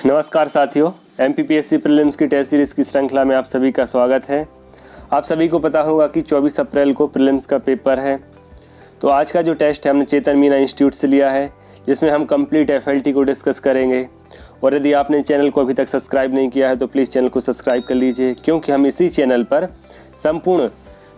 नमस्कार साथियों, MPPSC prelims की टेस्ट सीरीज़ की श्रृंखला में आप सभी का स्वागत है। आप सभी को पता होगा कि 24 अप्रैल को प्रीलिम्स का पेपर है। तो आज का जो टेस्ट है हमने चेतन मीना इंस्टीट्यूट से लिया है, जिसमें हम कंप्लीट एफएलटी को डिस्कस करेंगे। और यदि आपने चैनल को अभी तक सब्सक्राइब नहीं किया है तो प्लीज़ चैनल को सब्सक्राइब कर लीजिए, क्योंकि हम इसी चैनल पर संपूर्ण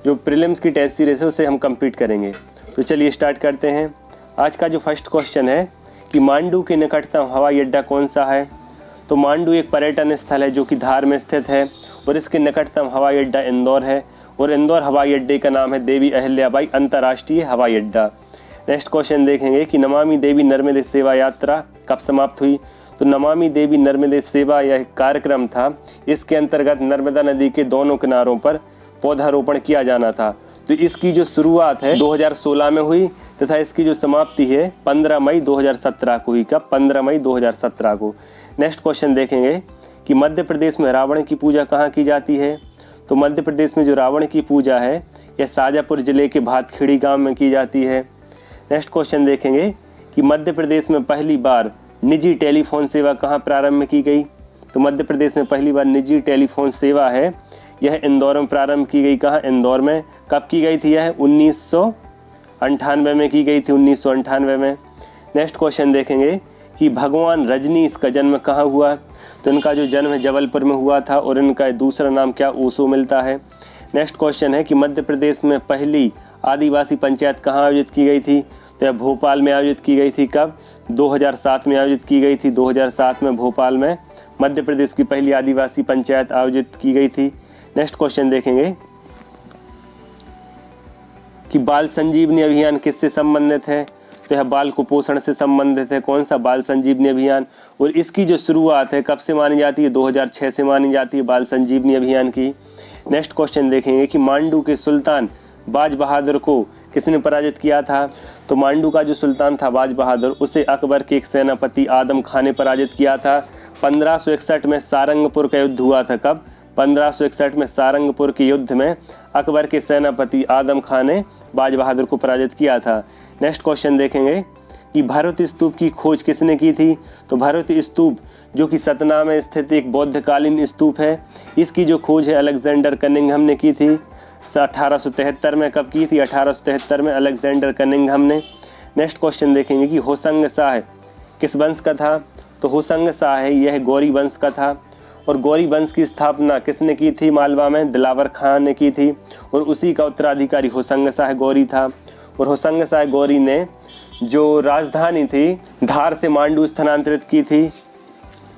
जो प्रीलिम्स की टेस्ट सीरीज़ है उसे हम कंप्लीट करेंगे। तो चलिए स्टार्ट करते हैं। आज का जो फर्स्ट क्वेश्चन है कि मांडू के निकटतम हवाई अड्डा कौन सा है। तो मांडू एक पर्यटन स्थल है जो कि धार में स्थित है और इसके निकटतम हवाई अड्डा इंदौर है और इंदौर हवाई अड्डे का नाम है देवी अहिल्याबाई अंतर्राष्ट्रीय हवाई अड्डा। नेक्स्ट क्वेश्चन देखेंगे कि नमामि देवी नर्मदे सेवा यात्रा कब समाप्त हुई। तो नमामि देवी नर्मदे सेवा यह कार्यक्रम था, इसके अंतर्गत नर्मदा नदी के दोनों किनारों पर पौधारोपण किया जाना था। तो इसकी जो शुरुआत है 2016 में हुई तथा इसकी जो समाप्ति है 15 मई 2017 को हुई। कब? 15 मई 2017 को। नेक्स्ट क्वेश्चन देखेंगे कि मध्य प्रदेश में रावण की पूजा कहाँ की जाती है। तो मध्य प्रदेश में जो रावण की पूजा है यह शाजापुर जिले के भातखेड़ी गांव में की जाती है। नेक्स्ट क्वेश्चन देखेंगे कि मध्य प्रदेश में पहली बार निजी टेलीफोन सेवा कहाँ प्रारंभ की गई। तो मध्य प्रदेश में पहली बार निजी टेलीफोन सेवा है यह इंदौर में प्रारंभ की गई। कहाँ? इंदौर में। कब की गई थी? यह 1998 में की गई थी, 1998 में। नेक्स्ट क्वेश्चन देखेंगे कि भगवान रजनीश का जन्म कहाँ हुआ। तो इनका जो जन्म है जबलपुर में हुआ था और इनका दूसरा नाम क्या? ओशो मिलता है। नेक्स्ट क्वेश्चन है कि मध्य प्रदेश में पहली आदिवासी पंचायत कहाँ आयोजित की गई थी। तो यह भोपाल में आयोजित की गई थी। कब? 2007 में आयोजित की गई थी। 2007 में भोपाल में मध्य प्रदेश की पहली आदिवासी पंचायत आयोजित की गई थी। नेक्स्ट क्वेश्चन देखेंगे कि बाल संजीवनी अभियान किससे संबंधित है। तो यह बाल कुपोषण से संबंधित है। कौन सा? बाल संजीवनी अभियान। और इसकी जो शुरुआत है कब से मानी जाती है? 2006 से मानी जाती है बाल संजीवनी अभियान की। नेक्स्ट क्वेश्चन देखेंगे कि मांडू के सुल्तान बाज बहादुर को किसने पराजित किया था। तो मांडू का जो सुल्तान था बाज बहादुर, उसे अकबर के एक सेनापति आदम खान ने पराजित किया था। 1561 में सारंगपुर का युद्ध हुआ था। कब? 1561 में सारंगपुर के युद्ध में अकबर के सेनापति आदम खान ने बाज बहादुर को पराजित किया था। नेक्स्ट क्वेश्चन देखेंगे कि भैरवती स्तूप की खोज किसने की थी। तो भैरवती स्तूप जो कि सतना में स्थित एक बौद्धकालीन स्तूप है, इसकी जो खोज है अलेक्जेंडर कनिंघम ने की थी 1873 में। कब की थी? 1873 में अलेक्जेंडर कनिंघम ने। नेक्स्ट क्वेश्चन देखेंगे कि होसंग शाह किस वंश का था। तो होसंग शाह यह गौरी वंश का था और गौरी वंश की स्थापना किसने की थी मालवा में? दिलावर खान ने की थी और उसी का उत्तराधिकारी होसंग शाह गौरी था। और होसंग शाह गौरी ने जो राजधानी थी धार से मांडू स्थानांतरित की थी।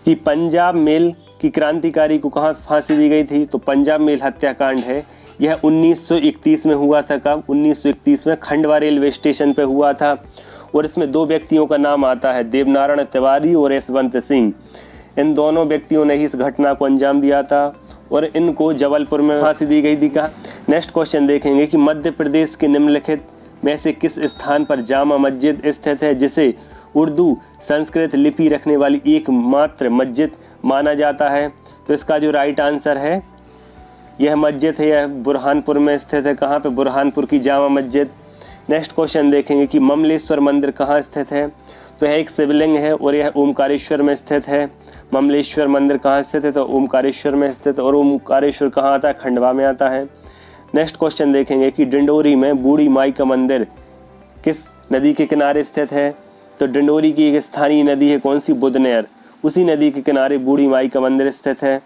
कि पंजाब मेल की क्रांतिकारी को कहाँ फांसी दी गई थी। तो पंजाब मेल हत्याकांड है यह 1931 में हुआ था। कब? 1931 में खंडवा रेलवे स्टेशन पे हुआ था और इसमें दो व्यक्तियों का नाम आता है, देवनारायण तिवारी और यशवंत सिंह। इन दोनों व्यक्तियों ने ही इस घटना को अंजाम दिया था और इनको जबलपुर में फांसी दी गई थी। कहा। नेक्स्ट क्वेश्चन देखेंगे कि मध्य प्रदेश के निम्नलिखित में से किस स्थान पर जामा मस्जिद स्थित है, जिसे उर्दू संस्कृत लिपि रखने वाली एकमात्र मस्जिद माना जाता है। तो इसका जो राइट आंसर है यह मस्जिद है यह बुरहानपुर में स्थित है। कहाँ पे? बुरहानपुर की जामा मस्जिद। नेक्स्ट क्वेश्चन देखेंगे कि ममलेश्वर मंदिर कहाँ स्थित है। तो यह एक शिवलिंग है और यह ओमकारेश्वर में स्थित है। ममलेश्वर मंदिर कहाँ स्थित है? तो ओमकारेश्वर में स्थित। और ओमकारेश्वर कहाँ आता है? खंडवा में आता है। नेक्स्ट क्वेश्चन देखेंगे कि डिंडोरी में बूढ़ी माई का मंदिर किस नदी के किनारे स्थित है। तो डिंडोरी की एक स्थानीय नदी है, कौन सी? बुदनेर। उसी नदी के किनारे बूढ़ी माई का मंदिर स्थित है।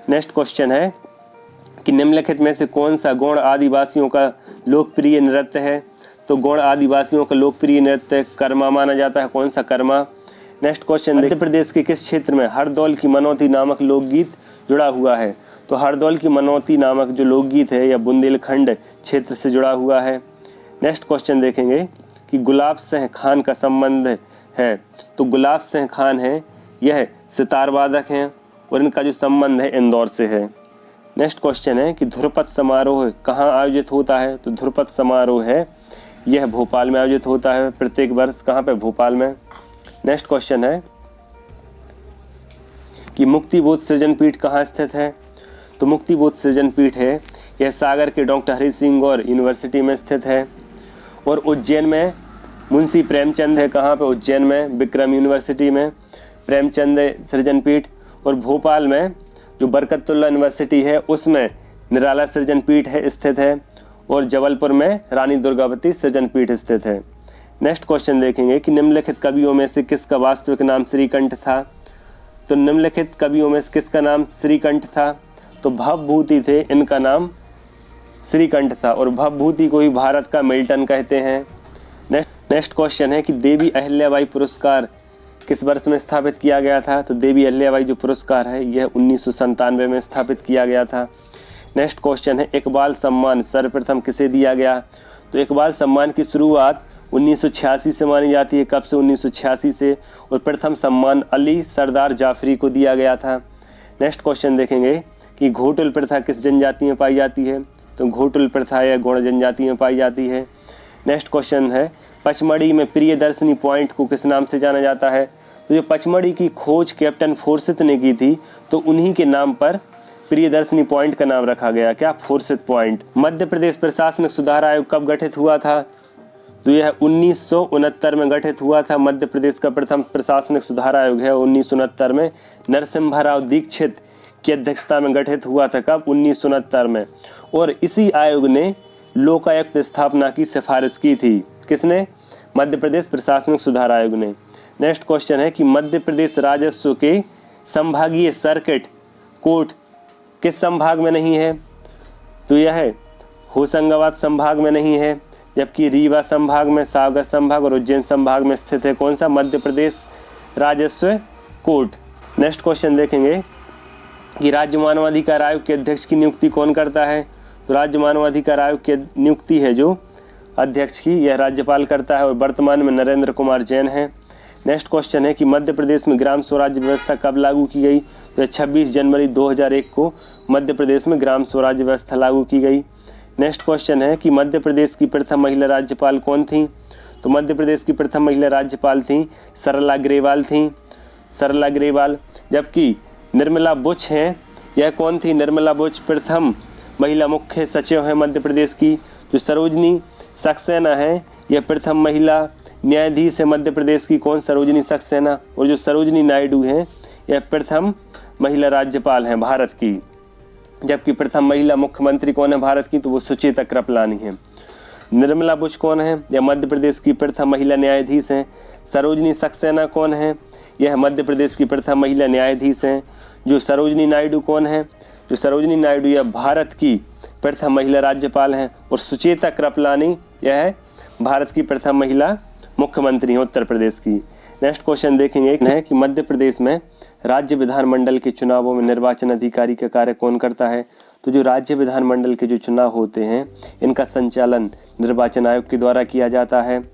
नेक्स्ट क्वेश्चन है कि निम्नलिखित में से कौन सा गौड़ आदिवासियों का लोकप्रिय नृत्य है। तो गौड़ आदिवासियों का लोकप्रिय नृत्य कर्मा माना जाता है। कौन सा? कर्मा। नेक्स्ट क्वेश्चन, मध्य प्रदेश के किस क्षेत्र में हरदौल की मनौती नामक लोकगीत जुड़ा हुआ है। तो हरदौल की मनौती नामक जो लोकगीत है यह बुंदेलखंड क्षेत्र से जुड़ा हुआ है। नेक्स्ट क्वेश्चन देखेंगे कि गुलाब सिंह खान का संबंध है। तो गुलाब सिंह खान है यह सितार वादक हैं और इनका जो संबंध है इंदौर से है। नेक्स्ट क्वेश्चन है कि ध्रुपद समारोह कहाँ आयोजित होता है। तो ध्रुपद समारोह है यह भोपाल में आयोजित होता है प्रत्येक वर्ष। कहाँ पे? भोपाल में। नेक्स्ट क्वेश्चन है कि मुक्तिबोध सृजन पीठ कहाँ स्थित है। तो मुक्तिबोध सृजन पीठ है यह सागर के डॉक्टर हरि सिंह गौर यूनिवर्सिटी में स्थित है। और उज्जैन में मुंशी प्रेमचंद है। कहाँ पे? उज्जैन में विक्रम यूनिवर्सिटी में। प्रेमचंद सृजन पीठ, और भोपाल में जो बरकतुल्लाह यूनिवर्सिटी है उसमें निराला सृजन पीठ है स्थित है, और जबलपुर में रानी दुर्गावती सृजन पीठ स्थित है। नेक्स्ट क्वेश्चन देखेंगे कि निम्नलिखित कवियों में से किसका वास्तविक नाम श्रीकंठ था। तो निम्नलिखित कवियों में से किसका नाम श्रीकंठ था, तो भवभूति थे, इनका नाम श्रीकंठ था, और भवभूति को ही भारत का मिल्टन कहते हैं। नेक्स्ट क्वेश्चन है कि देवी अहिल्याबाई पुरस्कार किस वर्ष में स्थापित किया गया था। तो देवी अहिल्याबाई जो पुरस्कार है यह 1997 में स्थापित किया गया था। नेक्स्ट क्वेश्चन है इकबाल सम्मान सर्वप्रथम किसे दिया गया। तो इकबाल सम्मान की शुरुआत 1986 से मानी जाती है। कब से? 1986 से, और प्रथम सम्मान अली सरदार जाफरी को दिया गया था। नेक्स्ट क्वेश्चन देखेंगे कि घोटुल प्रथा किस जनजाति में पाई जाती है। तो घोटुल प्रथा या गौड़ जनजाति में पाई जाती है। नेक्स्ट क्वेश्चन है पचमढ़ी में प्रियदर्शनी पॉइंट को किस नाम से जाना जाता है। तो जो पचमढ़ी की खोज कैप्टन फोर्सिथ ने की थी, तो उन्हीं के नाम पर प्रियदर्शनी पॉइंट का नाम रखा गया। क्या? Forsythe point. मध्य प्रदेश प्रशासनिक सुधार आयोग कब गठित हुआ था। तो यह 1969 में गठित हुआ था। मध्य प्रदेश का प्रथम प्रशासनिक सुधार आयोग है 1969 में नरसिम्हा दीक्षित की अध्यक्षता में गठित हुआ था। कब? 1969 में। और इसी आयोग ने लोकायुक्त स्थापना की सिफारिश की थी। किसने? मध्य प्रदेश प्रशासनिक सुधार आयोग ने। नेक्स्ट क्वेश्चन है कि मध्य प्रदेश राजस्व के संभागीय सर्किट कोर्ट किस संभाग में नहीं है। तो यह है होशंगाबाद संभाग में नहीं है, जबकि रीवा संभाग में, सागर संभाग और उज्जैन संभाग में स्थित है। कौन सा? मध्य प्रदेश राजस्व कोर्ट। नेक्स्ट क्वेश्चन देखेंगे कि राज्य मानवाधिकार आयोग के अध्यक्ष की नियुक्ति कौन करता है। तो राज्य मानवाधिकार आयोग की नियुक्ति है जो अध्यक्ष की, यह राज्यपाल करता है, और वर्तमान में नरेंद्र कुमार जैन है। नेक्स्ट क्वेश्चन है कि मध्य प्रदेश में ग्राम स्वराज्य व्यवस्था कब लागू की गई। तो 26 जनवरी 2001 को मध्य प्रदेश में ग्राम स्वराज्य व्यवस्था लागू की गई। नेक्स्ट क्वेश्चन है कि मध्य प्रदेश की प्रथम महिला राज्यपाल कौन थी। तो मध्य प्रदेश की प्रथम महिला राज्यपाल थी सरला ग्रेवाल थी, सरला ग्रेवाल। जबकि निर्मला बुच हैं, यह कौन थी? निर्मला बुच प्रथम महिला मुख्य सचिव है मध्य प्रदेश की। जो सरोजनी सक्सेना है, यह प्रथम महिला न्यायाधीश है मध्य प्रदेश की। कौन? सरोजनी सक्सेना। और जो सरोजनी नायडू हैं, यह प्रथम महिला राज्यपाल हैं भारत की। जबकि प्रथम महिला मुख्यमंत्री कौन है भारत की? तो वो सुचेता कृपलानी है। निर्मला बुच कौन है? यह मध्य प्रदेश की प्रथम महिला न्यायाधीश हैं। सरोजनी सक्सेना कौन है? यह मध्य प्रदेश की प्रथम महिला न्यायाधीश हैं। जो सरोजनी नायडू कौन है? जो सरोजनी नायडू यह भारत की प्रथम महिला राज्यपाल हैं। और सुचेता कृपलानी यह है भारत की प्रथम महिला मुख्यमंत्री हैं उत्तर प्रदेश की। नेक्स्ट क्वेश्चन देखेंगे है कि मध्य प्रदेश में राज्य विधानमंडल के चुनावों में निर्वाचन अधिकारी का कार्य कौन करता है। तो जो राज्य विधानमंडल के जो चुनाव होते हैं, इनका संचालन निर्वाचन आयोग के द्वारा किया जाता है।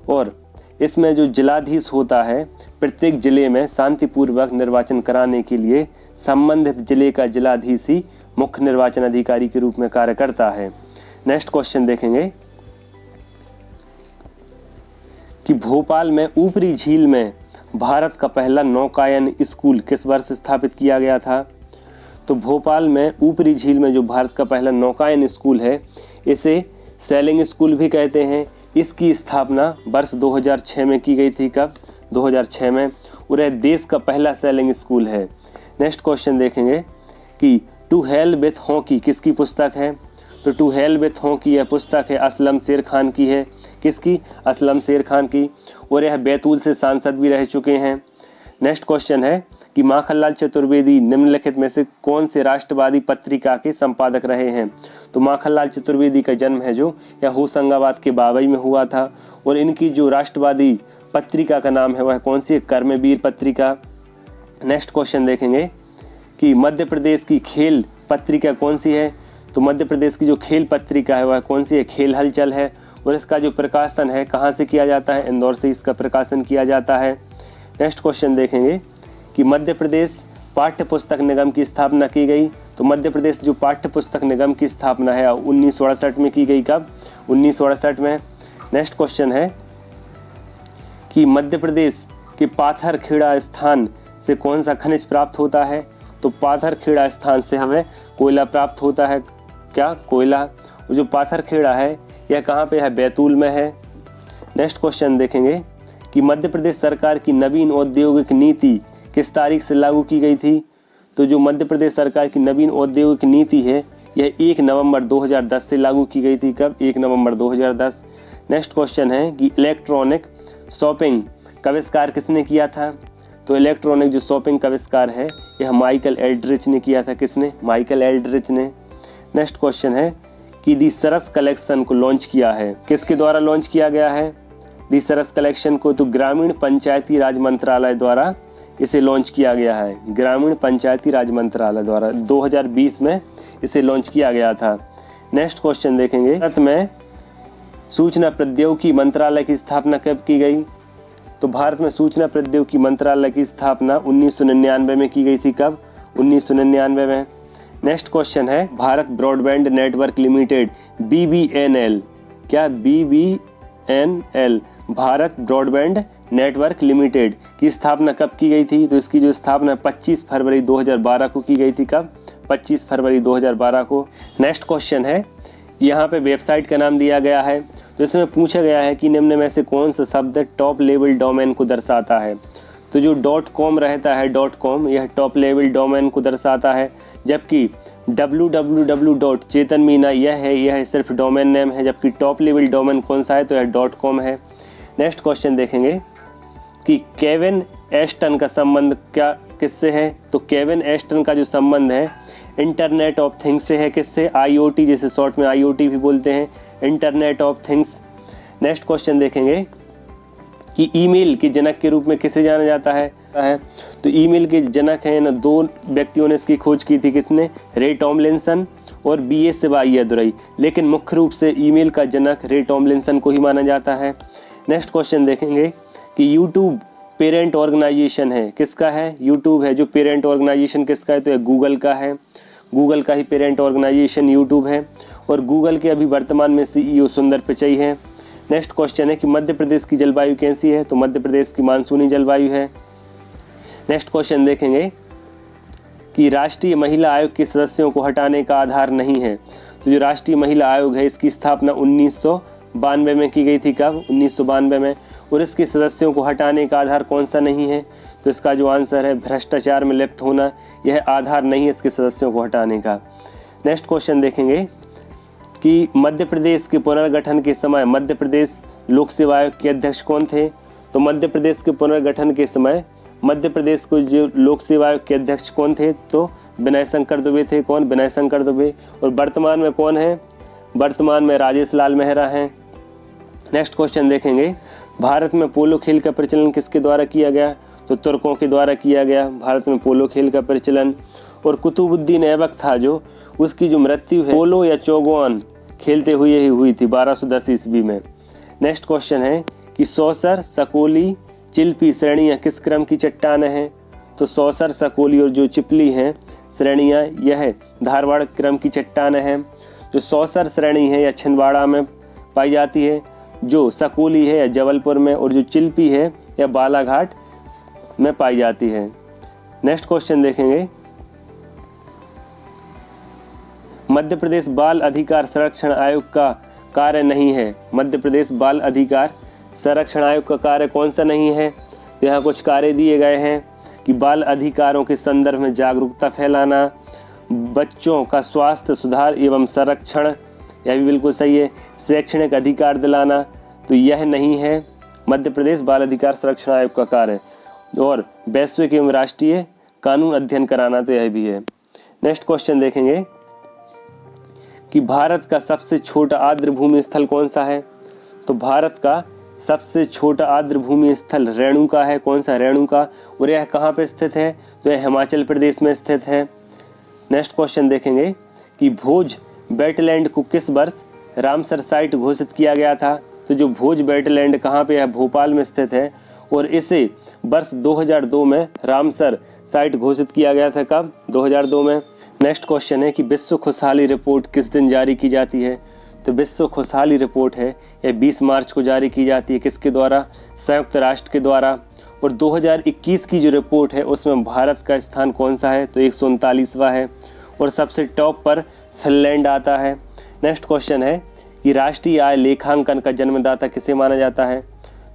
और इसमें जो जिलाधीश होता है, प्रत्येक जिले में शांतिपूर्वक निर्वाचन कराने के लिए संबंधित जिले का जिलाधीश ही मुख्य निर्वाचन अधिकारी के रूप में कार्य करता है। नेक्स्ट क्वेश्चन देखेंगे कि भोपाल में ऊपरी झील में भारत का पहला नौकायन स्कूल किस वर्ष स्थापित किया गया था। तो भोपाल में ऊपरी झील में जो भारत का पहला नौकायन स्कूल है, इसे सेलिंग स्कूल भी कहते हैं। इसकी स्थापना वर्ष 2006 में की गई थी। कब? 2006 में। और यह देश का पहला सेलिंग स्कूल है। नेक्स्ट क्वेश्चन देखेंगे कि टू हेल विथ हॉकी किसकी पुस्तक है। तो टू हेल विथ हॉकी यह पुस्तक है असलम शेर खान की है। किसकी? असलम शेर खान की। और यह बैतूल से सांसद भी रह चुके हैं। नेक्स्ट क्वेश्चन है कि माखनलाल चतुर्वेदी निम्नलिखित में से कौन से राष्ट्रवादी पत्रिका के संपादक रहे हैं। तो माखनलाल चतुर्वेदी का जन्म है जो यह होशंगाबाद के बाबई में हुआ था। और इनकी जो राष्ट्रवादी पत्रिका का नाम है वह कौन सी है? कर्मवीर पत्रिका। नेक्स्ट क्वेश्चन देखेंगे कि मध्य प्रदेश की खेल पत्रिका कौन सी है। तो मध्य प्रदेश की जो खेल पत्रिका है वह कौन सी है? खेल हलचल है। और इसका जो प्रकाशन है कहाँ से किया जाता है? इंदौर से इसका प्रकाशन किया जाता है। नेक्स्ट क्वेश्चन देखेंगे कि मध्य प्रदेश पाठ्य पुस्तक निगम की स्थापना की गई। तो मध्य प्रदेश जो पाठ्य पुस्तक निगम की स्थापना है 1968 में की गई। कब? 1968 में। नेक्स्ट क्वेश्चन है कि मध्य प्रदेश के पाथरखेड़ा स्थान से कौन सा खनिज प्राप्त होता है। तो पाथरखेड़ा स्थान से हमें कोयला प्राप्त होता है। क्या? कोयला। जो पाथरखेड़ा है यह कहाँ पे है? बैतूल में है। नेक्स्ट क्वेश्चन देखेंगे कि मध्य प्रदेश सरकार की नवीन औद्योगिक नीति किस तारीख से लागू की गई थी? तो जो मध्य प्रदेश सरकार की नवीन औद्योगिक नीति है यह 1 नवंबर 2010 से लागू की गई थी। कब? 1 नवंबर 2010। नेक्स्ट क्वेश्चन है कि इलेक्ट्रॉनिक शॉपिंग का आविष्कार किसने किया था? तो इलेक्ट्रॉनिक जो शॉपिंग का आविष्कार है यह माइकल एल्ड्रिच ने किया था। किसने? माइकल एल्ड्रिच ने। नेक्स्ट क्वेश्चन है कि दी सरस कलेक्शन को लॉन्च किया है, किसके द्वारा लॉन्च किया गया है दी सरस कलेक्शन को? तो ग्रामीण पंचायती राज मंत्रालय द्वारा इसे लॉन्च किया गया है। ग्रामीण पंचायती राज मंत्रालय द्वारा 2020 में इसे लॉन्च किया गया था। नेक्स्ट क्वेश्चन देखेंगे, भारत में सूचना प्रौद्योगिकी मंत्रालय की स्थापना कब की गई? तो भारत में सूचना प्रौद्योगिकी मंत्रालय की स्थापना 1999 में की गई थी। कब? 1999 में। नेक्स्ट क्वेश्चन है, Bharat broadband network limited BBNL, क्या BBNL Bharat broadband network limited की स्थापना कब की गई थी? तो इसकी जो स्थापना 25 फरवरी 2012 को की गई थी। कब? 25 फरवरी 2012 को। नेक्स्ट क्वेश्चन है, यहाँ पे वेबसाइट का नाम दिया गया है, तो इसमें पूछा गया है कि निम्न में से कौन सा शब्द टॉप लेवल डोमेन को दर्शाता है? तो जो .com रहता है .com यह टॉप लेवल डोमेन को दर्शाता है, जबकि www.chetanmeena यह सिर्फ डोमेन नेम है, जबकि टॉप लेवल डोमेन कौन सा है? तो यह .com है। नेक्स्ट क्वेश्चन देखेंगे कि केविन एस्टन का संबंध क्या किससे है? तो केविन एस्टन का जो संबंध है इंटरनेट ऑफ थिंग्स से है। किससे? IoT, जिसे शॉर्ट में IoT भी बोलते हैं, internet of things. Next question देखेंगे कि ईमेल के जनक के रूप में किसे जाना जाता है? तो ईमेल के जनक हैं ना, 2 व्यक्तियों ने इसकी खोज की थी। किसने? रे टॉमलिंसन और BA शिवाईयदुरई, लेकिन मुख्य रूप से ईमेल का जनक रे टॉमलिंसन को ही माना जाता है। नेक्स्ट क्वेश्चन देखेंगे कि यूट्यूब पेरेंट ऑर्गेनाइजेशन है, किसका है? यूट्यूब है जो पेरेंट ऑर्गेनाइजेशन किसका है? तो यह गूगल का है। गूगल का ही पेरेंट ऑर्गेनाइजेशन यूट्यूब है, और गूगल के अभी वर्तमान में CEO सुंदर पिचई है। नेक्स्ट क्वेश्चन है कि मध्य प्रदेश की जलवायु कैसी है? तो मध्य प्रदेश की मानसूनी जलवायु है। नेक्स्ट क्वेश्चन देखेंगे कि राष्ट्रीय महिला आयोग के सदस्यों को हटाने का आधार नहीं है। तो जो राष्ट्रीय महिला आयोग है इसकी स्थापना 1992 में की गई थी। कब? 1992 में। और इसके सदस्यों को हटाने का आधार कौन सा नहीं है? तो इसका जो आंसर है भ्रष्टाचार में लिप्त होना, यह आधार नहीं है इसके सदस्यों को हटाने का। नेक्स्ट क्वेश्चन देखेंगे कि मध्य प्रदेश के पुनर्गठन के समय मध्य प्रदेश लोक सेवा आयोग के अध्यक्ष कौन थे? तो मध्य प्रदेश के पुनर्गठन के समय मध्य प्रदेश को जो लोक सेवा आयोग के अध्यक्ष कौन थे? तो विनय शंकर दुबे थे। कौन? विनय शंकर दुबे। और वर्तमान में कौन है? वर्तमान में राजेश लाल मेहरा हैं। नेक्स्ट क्वेश्चन देखेंगे, भारत में पोलो खेल का प्रचलन किसके द्वारा किया गया? तो तुर्कों के द्वारा किया गया भारत में पोलो खेल का प्रचलन। और कुतुबुद्दीन ऐबक था जो, उसकी जो मृत्यु है पोलो या चौगोन खेलते हुए ही हुई थी 1210 ईस्वी में। नेक्स्ट क्वेश्चन है कि सौसर, सकोली, चिल्पी श्रेणियाँ किस क्रम की चट्टान हैं? तो सौसर, सकोली और जो चिपली हैं श्रेणियाँ यह धारवाड़ क्रम की चट्टान हैं। जो सौसर श्रेणी है या छिंदवाड़ा में पाई जाती है, जो सकोली है या जबलपुर में, और जो चिल्पी है या बालाघाट में पाई जाती है। नेक्स्ट क्वेश्चन देखेंगे, मध्य प्रदेश बाल अधिकार संरक्षण आयोग का कार्य नहीं है। मध्य प्रदेश बाल अधिकार संरक्षण आयोग का कार्य कौन सा नहीं है? तो यहाँ कुछ कार्य दिए गए हैं कि बाल अधिकारों के संदर्भ में जागरूकता फैलाना, बच्चों का स्वास्थ्य सुधार एवं संरक्षण, यह भी बिल्कुल सही है। शैक्षणिक अधिकार दिलाना, तो यह नहीं है मध्य प्रदेश बाल अधिकार संरक्षण आयोग का कार्य। और वैश्विक एवं राष्ट्रीय कानून अध्ययन कराना, तो यह भी है। नेक्स्ट क्वेश्चन देखेंगे कि भारत का सबसे छोटा आर्द्र भूमि स्थल कौन सा है? तो भारत का सबसे छोटा आर्द्र भूमि स्थल रेणुका है। कौन सा? रेणुका। और यह कहाँ पे स्थित है? तो यह हिमाचल प्रदेश में स्थित है। नेक्स्ट क्वेश्चन देखेंगे कि भोज वेटलैंड को किस वर्ष रामसर साइट घोषित किया गया था? तो जो भोज वेटलैंड कहाँ पे है? भोपाल में स्थित है, और इसे वर्ष 2002 में रामसर साइट घोषित किया गया था। कब? 2002 में। नेक्स्ट क्वेश्चन है कि विश्व खुशहाली रिपोर्ट किस दिन जारी की जाती है? तो विश्व खुशहाली रिपोर्ट है यह 20 मार्च को जारी की जाती है। किसके द्वारा? संयुक्त राष्ट्र के द्वारा। और 2021 की जो रिपोर्ट है उसमें भारत का स्थान कौन सा है? तो 139वां है, और सबसे टॉप पर फिनलैंड आता है। नेक्स्ट क्वेश्चन है कि राष्ट्रीय आय लेखांकन का जन्मदाता किसे माना जाता है?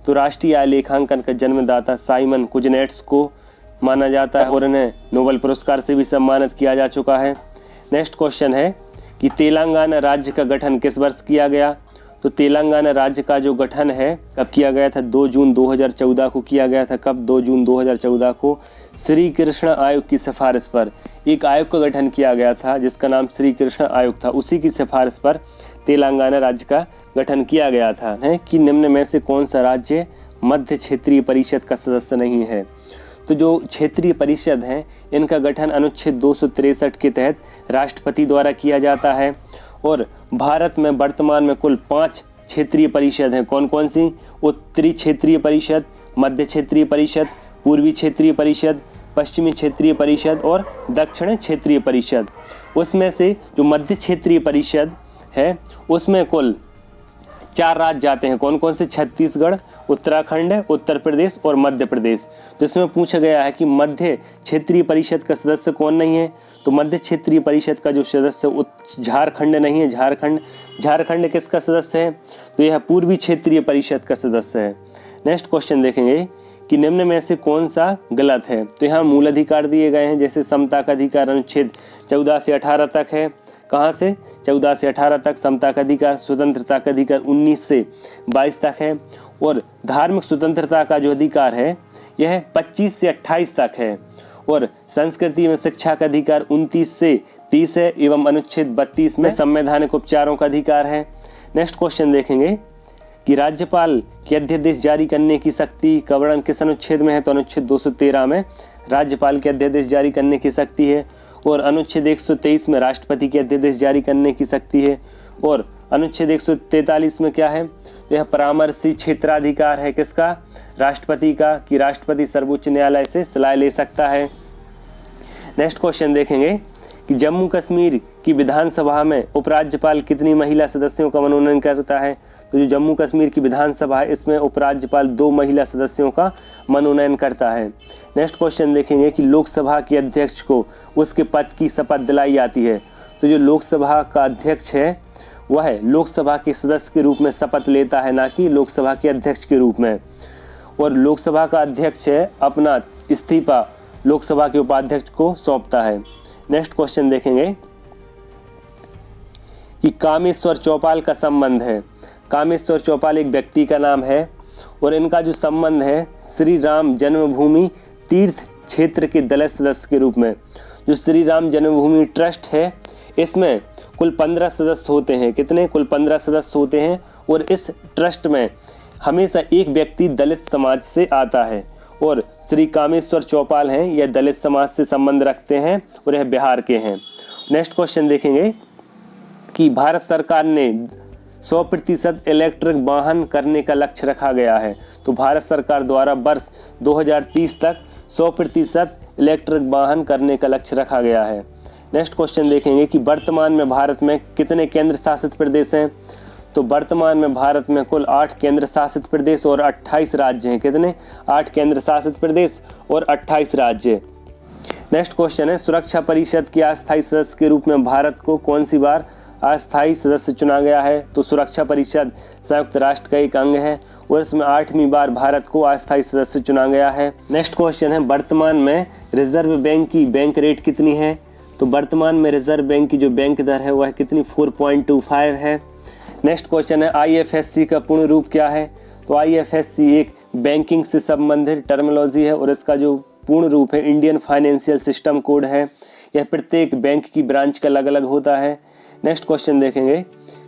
तो राष्ट्रीय आय लेखांकन का जन्मदाता साइमन कुजनेट्स को माना जाता है और इन्हें नोबेल पुरस्कार से भी सम्मानित किया जा चुका है। नेक्स्ट क्वेश्चन है कि तेलंगाना राज्य का गठन किस वर्ष किया गया? तो तेलंगाना राज्य का जो गठन है कब किया गया था? 2 जून 2014 को किया गया था। कब? 2 जून 2014 को श्री कृष्ण आयोग की सिफारिश पर एक आयोग का गठन किया गया था जिसका नाम श्री कृष्ण आयोग था। उसी की सिफारिश पर तेलंगाना राज्य का गठन किया गगया था। है कि निम्न में से कौन सा राज्य मध्य क्षेत्रीय परिषद का सदस्य नहीं है? तो जो क्षेत्रीय परिषद हैं इनका गठन अनुच्छेद 263 के तहत राष्ट्रपति द्वारा किया जाता है और भारत में वर्तमान में कुल 5 क्षेत्रीय परिषद हैं। कौन कौन सी? उत्तरी क्षेत्रीय परिषद, मध्य क्षेत्रीय परिषद, पूर्वी क्षेत्रीय परिषद, पश्चिमी क्षेत्रीय परिषद और दक्षिण क्षेत्रीय परिषद। उसमें से जो मध्य क्षेत्रीय परिषद है उसमें कुल 4 राज्य जाते हैं। कौन कौन से? छत्तीसगढ़, उत्तराखंड, उत्तर प्रदेश और मध्य प्रदेश। जिसमें पूछा गया है कि मध्य क्षेत्रीय परिषद का सदस्य कौन नहीं है? तो मध्य क्षेत्रीय परिषद का जो सदस्य झारखंड नहीं है। झारखंड किसका सदस्य है? तो यह पूर्वी क्षेत्रीय परिषद का सदस्य है। नेक्स्ट क्वेश्चन देखेंगे कि निम्न में से कौन सा गलत है? तो यहाँ मूल अधिकार दिए गए हैं, जैसे समता का अधिकार अनुच्छेद 14 से 18 तक है। कहाँ से? 14 से 18 तक समता का अधिकार। स्वतंत्रता का अधिकार 19 से 22 तक है और धार्मिक स्वतंत्रता का जो अधिकार है यह 25 से 28 तक है और संस्कृति में शिक्षा का अधिकार 29 से 30 है एवं अनुच्छेद 32 में संवैधानिक उपचारों का अधिकार है। नेक्स्ट क्वेश्चन देखेंगे कि राज्यपाल के अध्यादेश जारी करने की शक्ति का वर्णन किस अनुच्छेद में है? तो अनुच्छेद 213 में राज्यपाल के अध्यादेश जारी करने की शक्ति है और अनुच्छेद 123 में राष्ट्रपति के अध्यादेश जारी करने की शक्ति है और अनुच्छेद 143 में क्या है? तो यह परामर्शी क्षेत्राधिकार है। किसका? राष्ट्रपति का, कि राष्ट्रपति सर्वोच्च न्यायालय से सलाह ले सकता है। नेक्स्ट क्वेश्चन देखेंगे कि जम्मू कश्मीर की विधानसभा में उपराज्यपाल कितनी महिला सदस्यों का मनोनयन करता है? तो जो जम्मू कश्मीर की विधानसभा है इसमें उपराज्यपाल 2 महिला सदस्यों का मनोनयन करता है। नेक्स्ट क्वेश्चन देखेंगे कि लोकसभा के अध्यक्ष को उसके पद की शपथ दिलाई जाती है। तो जो लोकसभा का अध्यक्ष है वह लोकसभा के सदस्य के रूप में शपथ लेता है, ना कि लोकसभा के अध्यक्ष के रूप में। और लोकसभा का अध्यक्ष है अपना इस्तीफा लोकसभा के उपाध्यक्ष को सौंपता है। नेक्स्ट क्वेश्चन देखेंगे कि कामेश्वर चौपाल का संबंध है। कामेश्वर चौपाल एक व्यक्ति का नाम है और इनका जो संबंध है श्री राम जन्मभूमि तीर्थ क्षेत्र के दलित सदस्य के रूप में। जो श्री राम जन्मभूमि ट्रस्ट है इसमें कुल 15 सदस्य होते हैं। कितने? कुल 15 सदस्य होते हैं और इस ट्रस्ट में हमेशा एक व्यक्ति दलित समाज से आता है और श्री कामेश्वर चौपाल हैं यह दलित समाज से संबंध रखते हैं और यह बिहार के हैं। नेक्स्ट क्वेश्चन देखेंगे कि भारत सरकार ने 100% इलेक्ट्रिक वाहन करने का लक्ष्य रखा गया है। तो भारत सरकार द्वारा वर्ष 2030 तक 100% इलेक्ट्रिक वाहन करने का लक्ष्य रखा गया है। नेक्स्ट क्वेश्चन देखेंगे कि वर्तमान में भारत में कितने केंद्र शासित प्रदेश हैं? तो वर्तमान में भारत में कुल 8 केंद्र शासित प्रदेश और 28 राज्य हैं। कितने? 8 केंद्र शासित प्रदेश और 28 राज्य। नेक्स्ट क्वेश्चन है सुरक्षा परिषद के अस्थायी सदस्य के रूप में भारत को कौन सी बार अस्थायी सदस्य चुना गया है? तो सुरक्षा परिषद संयुक्त राष्ट्र का एक अंग है और इसमें 8वीं बार भारत को अस्थायी सदस्य चुना गया है। नेक्स्ट क्वेश्चन है वर्तमान में रिजर्व बैंक की बैंक रेट कितनी है? तो वर्तमान में रिजर्व बैंक की जो बैंक दर है वह कितनी? 4.25 है। नेक्स्ट क्वेश्चन है IFSC का पूर्ण रूप क्या है? तो IFSC एक बैंकिंग से संबंधित टर्मिनोलॉजी है और इसका जो पूर्ण रूप है इंडियन फाइनेंशियल सिस्टम कोड है। यह प्रत्येक बैंक की ब्रांच का अलग अलग होता है। नेक्स्ट क्वेश्चन देखेंगे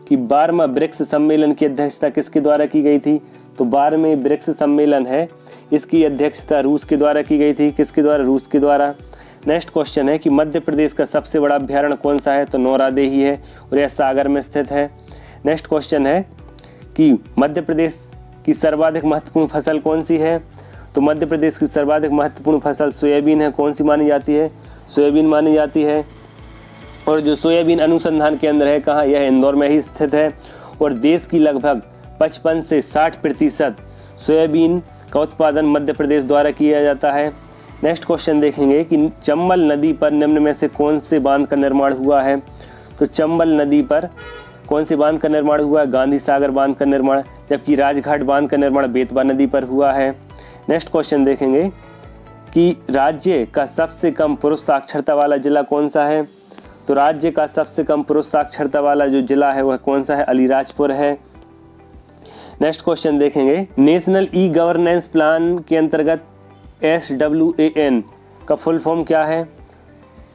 कि 12वां ब्रिक्स सम्मेलन की अध्यक्षता किसके द्वारा की गई थी? तो 12वें ब्रिक्स सम्मेलन है इसकी अध्यक्षता रूस के द्वारा की गई थी। किसके द्वारा? रूस के द्वारा। नेक्स्ट क्वेश्चन है कि मध्य प्रदेश का सबसे बड़ा अभ्यारण्य कौन सा है? तो नौरादेही है और यह सागर में स्थित है। नेक्स्ट क्वेश्चन है कि मध्य प्रदेश की सर्वाधिक महत्वपूर्ण फसल कौन सी है? तो मध्य प्रदेश की सर्वाधिक महत्वपूर्ण फसल सोयाबीन है। कौन सी मानी जाती है? सोयाबीन मानी जाती है। और जो सोयाबीन अनुसंधान केंद्र है कहाँ? यह इंदौर में ही स्थित है और देश की लगभग 55 से 60% सोयाबीन का उत्पादन मध्य प्रदेश द्वारा किया जाता है। नेक्स्ट क्वेश्चन देखेंगे कि चंबल नदी पर निम्न में से कौन से बांध का निर्माण हुआ है? तो चंबल नदी पर कौन से बांध का निर्माण हुआ है? गांधी सागर बांध का निर्माण, जबकि राजघाट बांध का निर्माण बेतवा नदी पर हुआ है। नेक्स्ट क्वेश्चन देखेंगे कि राज्य का सबसे कम पुरुष साक्षरता वाला जिला कौन सा है? तो राज्य का सबसे कम पुरुष साक्षरता वाला जो जिला है वह कौन सा है? अलीराजपुर है। नेक्स्ट क्वेश्चन देखेंगे, नेशनल ई गवर्नेंस प्लान के अंतर्गत SWAN का फुल फॉर्म क्या है?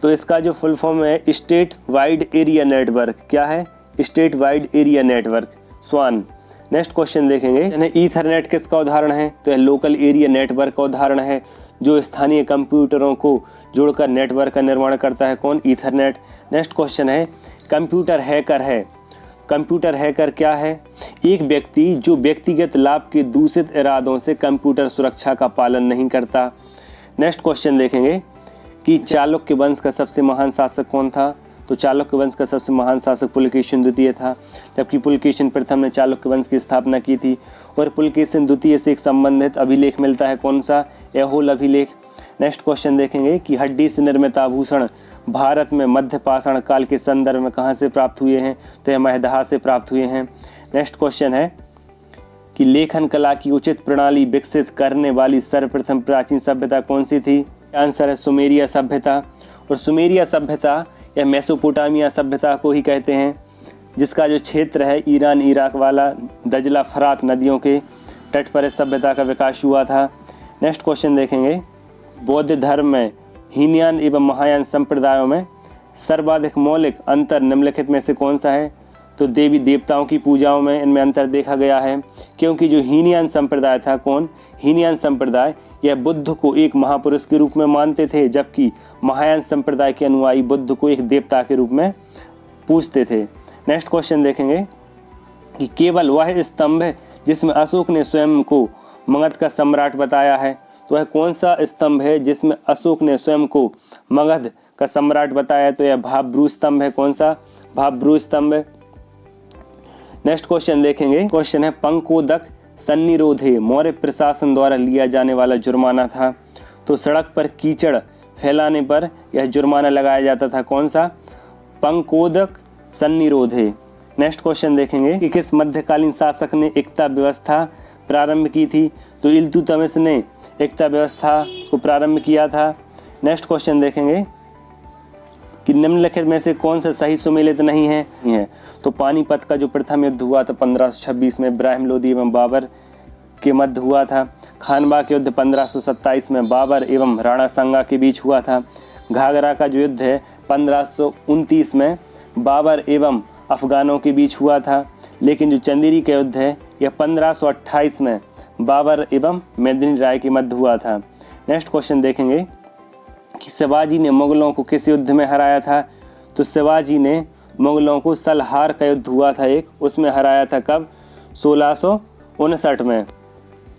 तो इसका जो फुल फॉर्म है स्टेट वाइड एरिया नेटवर्क। क्या है? स्टेट वाइड एरिया नेटवर्क, स्वान। नेक्स्ट क्वेश्चन देखेंगे, ईथरनेट किसका उदाहरण है? तो यह लोकल एरिया नेटवर्क का उदाहरण है जो स्थानीय कंप्यूटरों को जोड़कर नेटवर्क का निर्माण करता है। कौन? ईथरनेट। नेक्स्ट क्वेश्चन है, कंप्यूटर हैकर है। कंप्यूटर हैकर क्या है? एक व्यक्ति जो व्यक्तिगत लाभ के दूषित इरादों से कंप्यूटर सुरक्षा का पालन नहीं करता। नेक्स्ट क्वेश्चन देखेंगे कि चालुक्य वंश का सबसे महान शासक कौन था? तो चालुक्य वंश का सबसे महान शासक पुलकेशिन द्वितीय था, जबकि पुलकेशिन प्रथम ने चालुक्य वंश की स्थापना की थी। और पुलकेशिन द्वितीय से एक संबंधित अभिलेख मिलता है, कौन सा? ऐहोल अभिलेख। नेक्स्ट क्वेश्चन देखेंगे कि हड्डी से निर्मित आभूषण भारत में मध्य पाषाण काल के संदर्भ में कहाँ से प्राप्त हुए हैं? तो यह महदहा से प्राप्त हुए हैं। नेक्स्ट क्वेश्चन है कि लेखन कला की उचित प्रणाली विकसित करने वाली सर्वप्रथम प्राचीन सभ्यता कौन सी थी? आंसर है सुमेरिया सभ्यता। और सुमेरिया सभ्यता या मेसोपोटामिया सभ्यता को ही कहते हैं, जिसका जो क्षेत्र है ईरान इराक वाला दजला फरात नदियों के तट पर इस सभ्यता का विकास हुआ था। नेक्स्ट क्वेश्चन देखेंगे, बौद्ध धर्म में हीनयान एवं महायान संप्रदायों में सर्वाधिक मौलिक अंतर निम्नलिखित में से कौन सा है? तो देवी देवताओं की पूजाओं में इनमें अंतर देखा गया है, क्योंकि जो हीनयान संप्रदाय था, कौन? हीनयान संप्रदाय, यह बुद्ध को एक महापुरुष के रूप में मानते थे, जबकि महायान संप्रदाय के अनुयायी बुद्ध को एक देवता के रूप में पूजते थे। नेक्स्ट क्वेश्चन देखेंगे कि केवल वह स्तंभ है जिसमें अशोक ने स्वयं को मगध का सम्राट बताया है। तो वह कौन सा स्तंभ है जिसमें अशोक ने स्वयं को मगध का सम्राट बताया? तो यह भाब्रू स्तंभ है। कौन सा? भाब्रू स्तंभ। नेक्स्ट क्वेश्चन देखेंगे, क्वेश्चन है पंकोदक सन्निरोधे मौर्य प्रशासन द्वारा लिया जाने वाला जुर्माना था। तो सड़क पर कीचड़ फैलाने पर यह जुर्माना लगाया जाता था, कौन सा? पंकोदक सन्निरोधे। नेक्स्ट क्वेश्चन देखेंगे कि किस मध्यकालीन शासक ने एकता व्यवस्था प्रारंभ की थी? तो इल्तुतमिश ने एकता व्यवस्था को प्रारंभ किया था। नेक्स्ट क्वेश्चन देखेंगे कि निम्नलिखित में से कौन सा सही सुमेलित नहीं है? तो पानीपत का जो प्रथम युद्ध हुआ था 1526 में इब्राहिम लोदी एवं बाबर के मध्य हुआ था। खानवा के युद्ध 1527 में बाबर एवं राणा सांगा के बीच हुआ था। घाघरा का जो युद्ध है 1529 में बाबर एवं अफगानों के बीच हुआ था। लेकिन जो चंदेरी का युद्ध है यह 1528 में बाबर एवं मेदिनी राय के मध्य हुआ था। नेक्स्ट क्वेश्चन देखेंगे कि शिवाजी ने मुगलों को किस युद्ध में हराया था? तो शिवाजी ने मुगलों को सलहार का युद्ध हुआ था एक, उसमें हराया था। कब? 1659 में।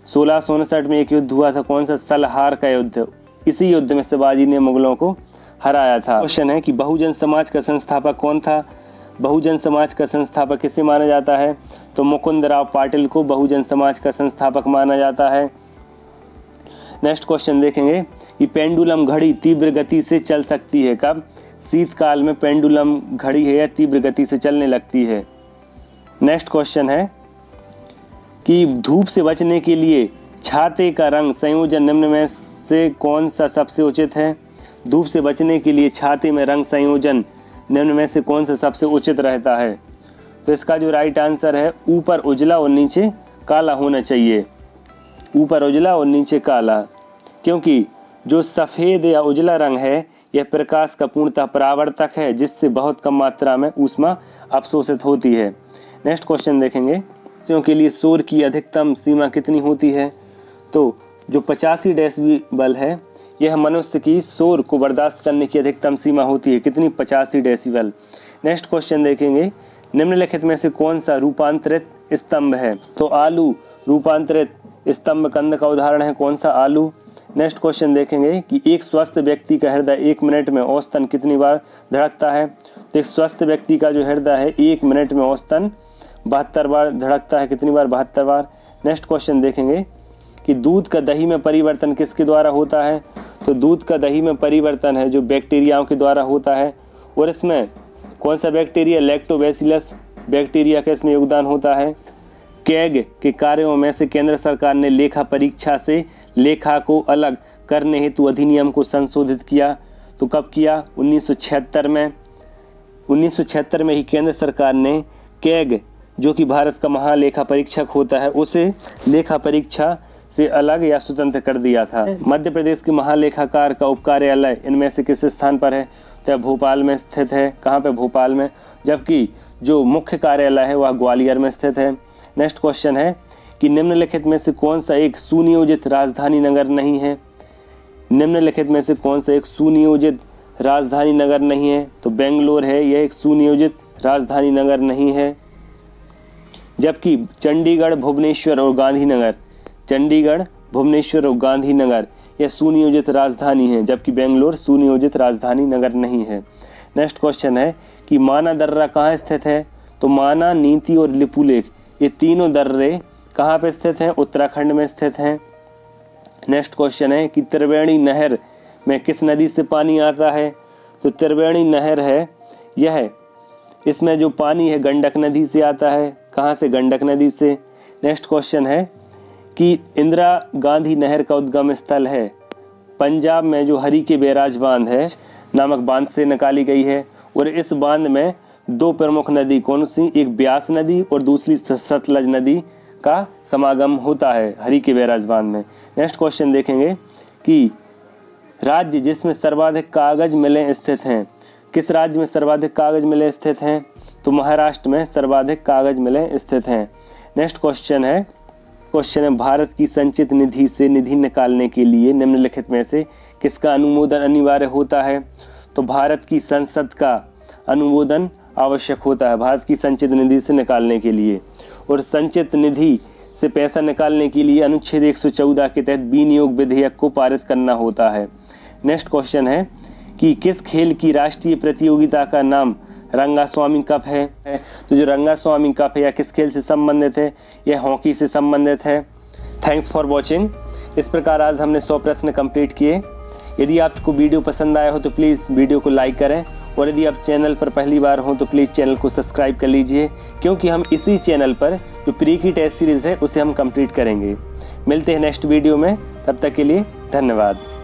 1659 में एक युद्ध हुआ था, कौन सा? सलहार का युद्ध। इसी युद्ध में शिवाजी ने मुगलों को हराया था। क्वेश्चन है कि बहुजन समाज का संस्थापक कौन था? बहुजन समाज का संस्थापक किसे माना जाता है? तो मुकुंदराव पाटिल को बहुजन समाज का संस्थापक माना जाता है। नेक्स्ट क्वेश्चन देखेंगे कि पेंडुलम घड़ी तीव्र गति से चल सकती है कब? शीतकाल में पेंडुलम घड़ी है या तीव्र गति से चलने लगती है। नेक्स्ट क्वेश्चन है कि धूप से बचने के लिए छाते का रंग संयोजन निम्न में से कौन सा सबसे उचित है? धूप से बचने के लिए छाते में रंग संयोजन निम्न में से कौन सा सबसे उचित रहता है? तो इसका जो राइट आंसर है ऊपर उजला और नीचे काला होना चाहिए। ऊपर उजला और नीचे काला, क्योंकि जो सफ़ेद या उजला रंग है यह प्रकाश का पूर्णतः परावर्तक है, जिससे बहुत कम मात्रा में ऊष्मा अवशोषित होती है। नेक्स्ट क्वेश्चन देखेंगे, के लिए शोर की अधिकतम सीमा कितनी होती है? तो जो 85 डेसिबल है यह मनुष्य की शोर को बर्दाश्त करने की अधिकतम सीमा होती है। कितनी? 85 डेसिबल। नेक्स्ट क्वेश्चन देखेंगे, निम्नलिखित में से कौन सा रूपांतरित स्तंभ है? तो आलू रूपांतरित स्तंभ कंद का उदाहरण है, कौन सा? आलू। नेक्स्ट क्वेश्चन देखेंगे कि एक स्वस्थ व्यक्ति का हृदय 1 मिनट में औसतन कितनी बार धड़कता है? तो एक स्वस्थ व्यक्ति का जो हृदय है 1 मिनट में औसतन 72 बार धड़कता है। कितनी बार? 72 बार। नेक्स्ट क्वेश्चन देखेंगे कि दूध का दही में परिवर्तन किसके द्वारा होता है? तो दूध का दही में परिवर्तन है जो बैक्टीरियाओं के द्वारा होता है। और इसमें कौन सा बैक्टीरिया? लैक्टोबैसिलस बैक्टीरिया का इसमें योगदान होता है। कैग के कार्यों में से केंद्र सरकार ने लेखा परीक्षा से लेखा को अलग करने हेतु अधिनियम को संशोधित किया। तो कब किया? 1976 में। 1976 में ही केंद्र सरकार ने कैग, जो कि भारत का महालेखा परीक्षक होता है, उसे लेखा परीक्षा से अलग या स्वतंत्र कर दिया था। मध्य प्रदेश के महालेखाकार का उप कार्यालय इनमें से किस स्थान पर है? तो भोपाल में स्थित है। कहाँ पे? भोपाल में। जबकि जो मुख्य कार्यालय है वह ग्वालियर में स्थित है। नेक्स्ट क्वेश्चन है कि निम्नलिखित में से कौन सा एक सुनियोजित राजधानी नगर नहीं है? निम्नलिखित में से कौन सा एक सुनियोजित राजधानी नगर नहीं है? तो बेंगलोर है, यह एक सुनियोजित राजधानी नगर नहीं है। जबकि चंडीगढ़, भुवनेश्वर और गांधीनगर, चंडीगढ़, भुवनेश्वर और गांधीनगर यह सुनियोजित राजधानी है, जबकि बेंगलोर सुनियोजित राजधानी नगर नहीं है। नेक्स्ट क्वेश्चन है कि माना दर्रा कहाँ स्थित है? तो माना, नीति और लिपुलेख ये तीनों दर्रे कहाँ पे स्थित हैं? उत्तराखंड में स्थित हैं। नेक्स्ट क्वेश्चन है कि त्रिवेणी नहर में किस नदी से पानी आता है? तो त्रिवेणी नहर है, यह इसमें जो पानी है गंडक नदी से आता है। कहाँ से? गंडक नदी से। नेक्स्ट क्वेश्चन है कि इंदिरा गांधी नहर का उद्गम स्थल है पंजाब में जो हरी के बैराज बांध है नामक बांध से निकाली गई है। और इस बांध में दो प्रमुख नदी कौन सी? एक ब्यास नदी और दूसरी सतलज नदी का समागम होता है हरी के बैराज बांध में। नेक्स्ट क्वेश्चन देखेंगे कि राज्य जिसमें सर्वाधिक कागज मिलें स्थित हैं। किस राज्य में सर्वाधिक कागज मिलें स्थित हैं? तो महाराष्ट्र में सर्वाधिक कागज मिलें स्थित हैं। नेक्स्ट क्वेश्चन है भारत की संचित निधि से निधि निकालने के लिए निम्नलिखित में से किसका अनुमोदन अनिवार्य होता है? तो भारत की संसद का अनुमोदन आवश्यक होता है भारत की संचित निधि से निकालने के लिए। और संचित निधि से पैसा निकालने के लिए अनुच्छेद 114 के तहत विनियोग विधेयक को पारित करना होता है। नेक्स्ट क्वेश्चन है कि किस खेल की राष्ट्रीय प्रतियोगिता का नाम रंगास्वामी कप है? तो जो रंगास्वामी कप है यह किस खेल से संबंधित है? यह हॉकी से संबंधित है। Thanks for watching. इस प्रकार आज हमने 100 प्रश्न कंप्लीट किए। यदि आपको वीडियो पसंद आया हो तो प्लीज़ वीडियो को लाइक करें, और यदि आप चैनल पर पहली बार हो तो प्लीज़ चैनल को सब्सक्राइब कर लीजिए, क्योंकि हम इसी चैनल पर जो प्री की टेस्ट सीरीज़ है उसे हम कंप्लीट करेंगे। मिलते हैं नेक्स्ट वीडियो में, तब तक के लिए धन्यवाद।